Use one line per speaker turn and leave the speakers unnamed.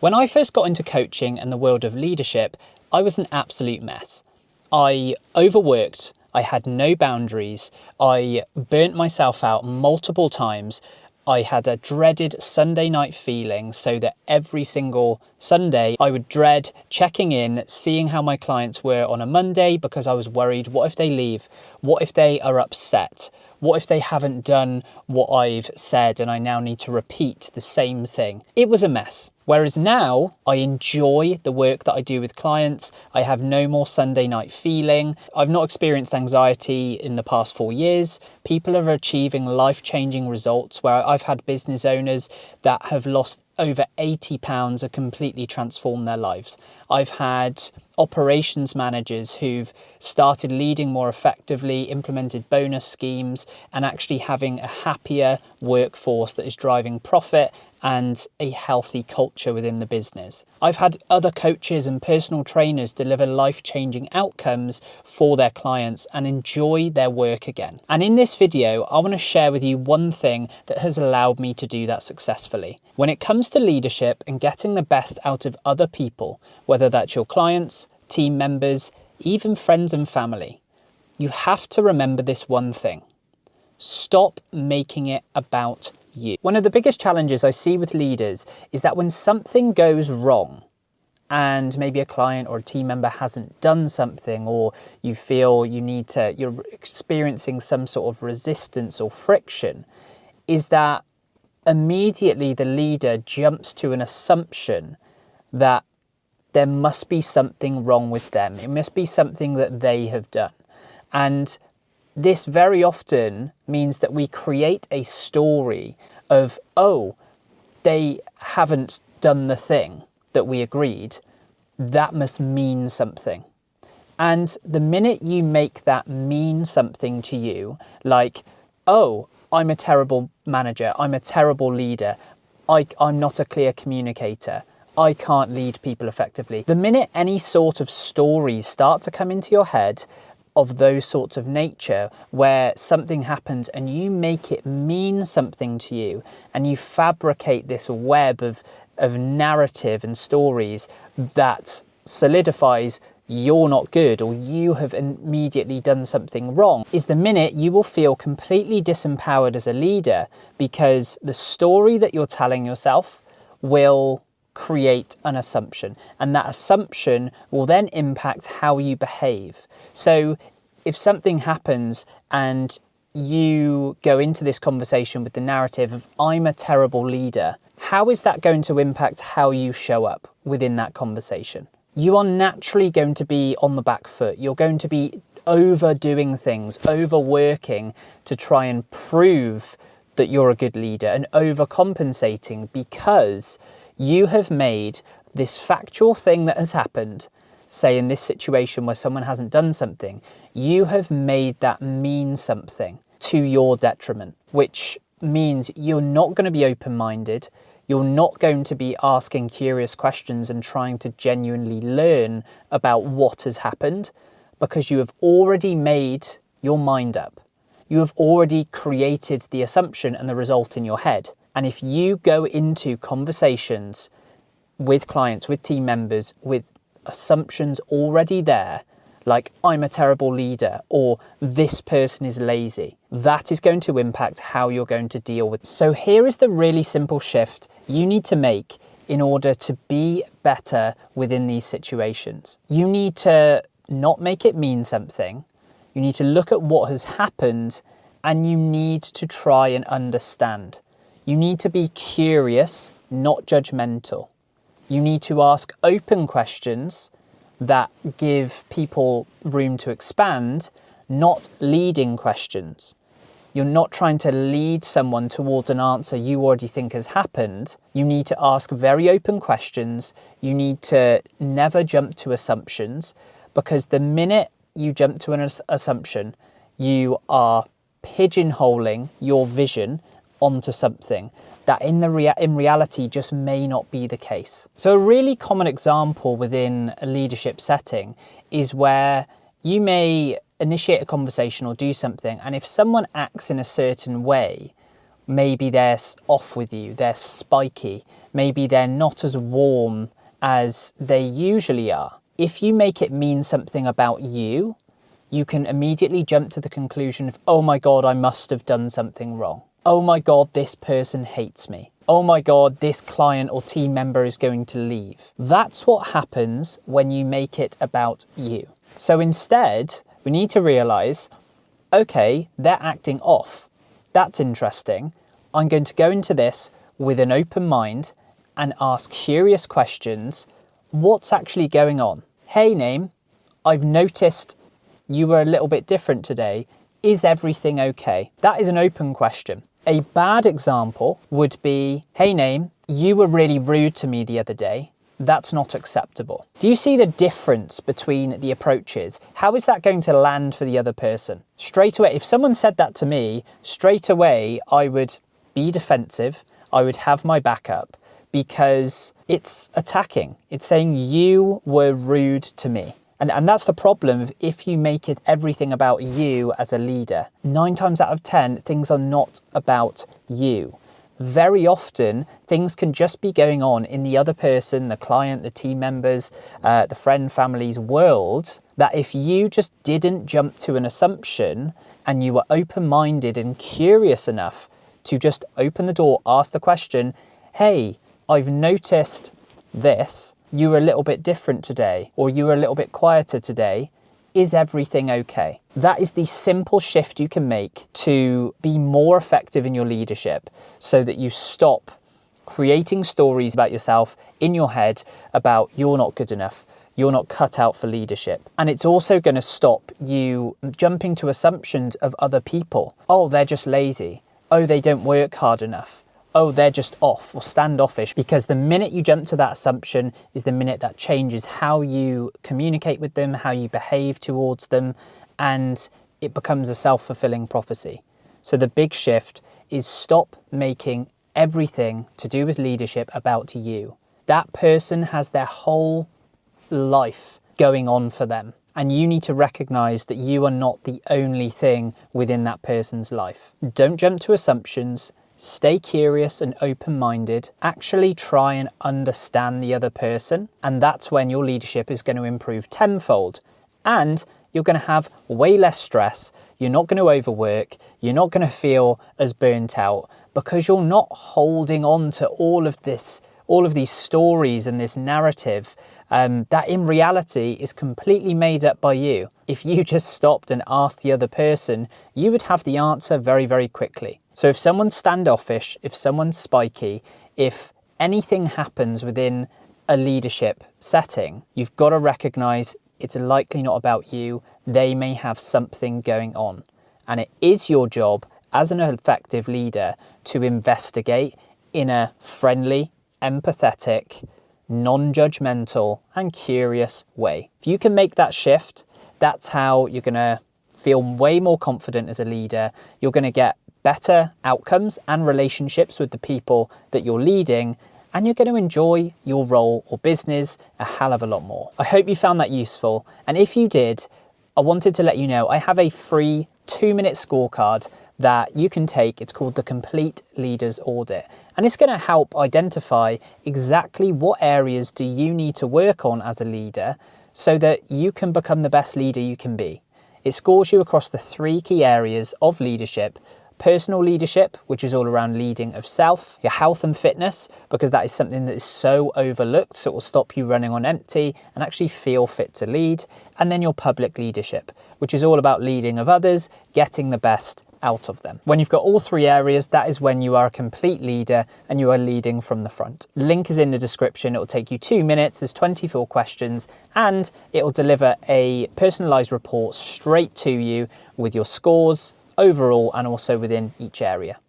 When I first got into coaching and the world of leadership, I was an absolute mess. I overworked, I had no boundaries, I burnt myself out multiple times. I had a dreaded Sunday night feeling, so that every single Sunday I would dread checking in, seeing how my clients were on a Monday, because I was worried, what if they leave? What if they are upset? What if they haven't done what I've said and I now need to repeat the same thing? It was a mess. Whereas now I enjoy the work that I do with clients. I have no more Sunday night feeling. I've not experienced anxiety in the past 4 years. People are achieving life-changing results where I've had business owners that have lost over 80 pounds and completely transformed their lives. I've had operations managers who've started leading more effectively, implemented bonus schemes, and actually having a happier workforce that is driving profit and a healthy culture within the business. I've had other coaches and personal trainers deliver life-changing outcomes for their clients and enjoy their work again. And in this video, I want to share with you one thing that has allowed me to do that successfully. When it comes to leadership and getting the best out of other people, whether that's your clients, team members, even friends and family, you have to remember this one thing. Stop making it about you. One of the biggest challenges I see with leaders is that when something goes wrong and maybe a client or a team member hasn't done something, or you feel you're experiencing some sort of resistance or friction, is that immediately the leader jumps to an assumption that there must be something wrong with them. It must be something that they have done. And this very often means that we create a story of, oh, they haven't done the thing that we agreed. That must mean something. And the minute you make that mean something to you, like, oh, I'm a terrible manager, I'm a terrible leader, I'm not a clear communicator, I can't lead people effectively. The minute any sort of stories start to come into your head of those sorts of nature, where something happens and you make it mean something to you, and you fabricate this web of narrative and stories that solidifies you're not good or you have immediately done something wrong, is the minute you will feel completely disempowered as a leader, because the story that you're telling yourself will create an assumption, and that assumption will then impact how you behave. So if something happens and you go into this conversation with the narrative of I'm a terrible leader, how is that going to impact how you show up within that conversation? You are naturally going to be on the back foot. You're going to be overdoing things, overworking to try and prove that you're a good leader, and overcompensating because you have made this factual thing that has happened, say in this situation where someone hasn't done something, you have made that mean something to your detriment, which means you're not going to be open-minded, you're not going to be asking curious questions and trying to genuinely learn about what has happened, because you have already made your mind up. You have already created the assumption and the result in your head. And if you go into conversations with clients, with team members, with assumptions already there, like I'm a terrible leader or this person is lazy, that is going to impact how you're going to deal with it. So here is the really simple shift you need to make in order to be better within these situations. You need to not make it mean something. You need to look at what has happened, and you need to try and understand. You need to be curious, not judgmental. You need to ask open questions that give people room to expand, not leading questions. You're not trying to lead someone towards an answer you already think has happened. You need to ask very open questions. You need to never jump to assumptions, because the minute you jump to an assumption, you are pigeonholing your vision onto something that in reality just may not be the case. So a really common example within a leadership setting is where you may initiate a conversation or do something, and if someone acts in a certain way, maybe they're off with you, they're spiky, maybe they're not as warm as they usually are. If you make it mean something about you, you can immediately jump to the conclusion of, oh my God, I must have done something wrong. Oh my God, this person hates me. Oh my God, this client or team member is going to leave. That's what happens when you make it about you. So instead, we need to realize, okay, they're acting off. That's interesting. I'm going to go into this with an open mind and ask curious questions. What's actually going on? Hey, name, I've noticed you were a little bit different today. Is everything okay? That is an open question. A bad example would be, hey, name, you were really rude to me the other day. That's not acceptable. Do you see the difference between the approaches? How is that going to land for the other person? Straight away, if someone said that to me, straight away, I would be defensive. I would have my backup because it's attacking. It's saying you were rude to me. And that's the problem if you make it everything about you as a leader. 9 times out of 10, things are not about you. Very often, things can just be going on in the other person, the client, the team members, the friend, family's world, that if you just didn't jump to an assumption and you were open-minded and curious enough to just open the door, ask the question, hey, I've noticed this, you were a little bit different today, or you were a little bit quieter today. Is everything okay? That is the simple shift you can make to be more effective in your leadership so that you stop creating stories about yourself in your head about you're not good enough, you're not cut out for leadership. And it's also going to stop you jumping to assumptions of other people. Oh, they're just lazy. Oh, they don't work hard enough. Oh, they're just off or standoffish, because the minute you jump to that assumption is the minute that changes how you communicate with them, how you behave towards them, and it becomes a self-fulfilling prophecy. So the big shift is stop making everything to do with leadership about you. That person has their whole life going on for them, and you need to recognize that you are not the only thing within that person's life. Don't jump to assumptions. Stay curious and open-minded. Actually try and understand the other person, and that's when your leadership is going to improve tenfold. And you're going to have way less stress. You're not going to overwork. You're not going to feel as burnt out because you're not holding on to all of these stories and this narrative that in reality is completely made up by you. If you just stopped and asked the other person, you would have the answer very, very quickly. So if someone's standoffish, if someone's spiky, if anything happens within a leadership setting, you've got to recognize it's likely not about you. They may have something going on. And it is your job as an effective leader to investigate in a friendly, empathetic, non-judgmental and curious way. If you can make that shift, that's how you're going to feel way more confident as a leader. You're going to get better outcomes and relationships with the people that you're leading, and you're going to enjoy your role or business a hell of a lot more. I hope you found that useful, and if you did, I wanted to let you know I have a free 2-minute scorecard that you can take. It's called the Complete Leaders Audit, and it's going to help identify exactly what areas do you need to work on as a leader so that you can become the best leader you can be. It scores you across the 3 key areas of leadership: personal leadership, which is all around leading of self; your health and fitness, because that is something that is so overlooked, so it will stop you running on empty and actually feel fit to lead; and then your public leadership, which is all about leading of others, getting the best out of them. When you've got all 3 areas, that is when you are a complete leader and you are leading from the front. Link is in the description. It will take you 2 minutes. There's 24 questions, and it will deliver a personalized report straight to you with your scores overall and also within each area.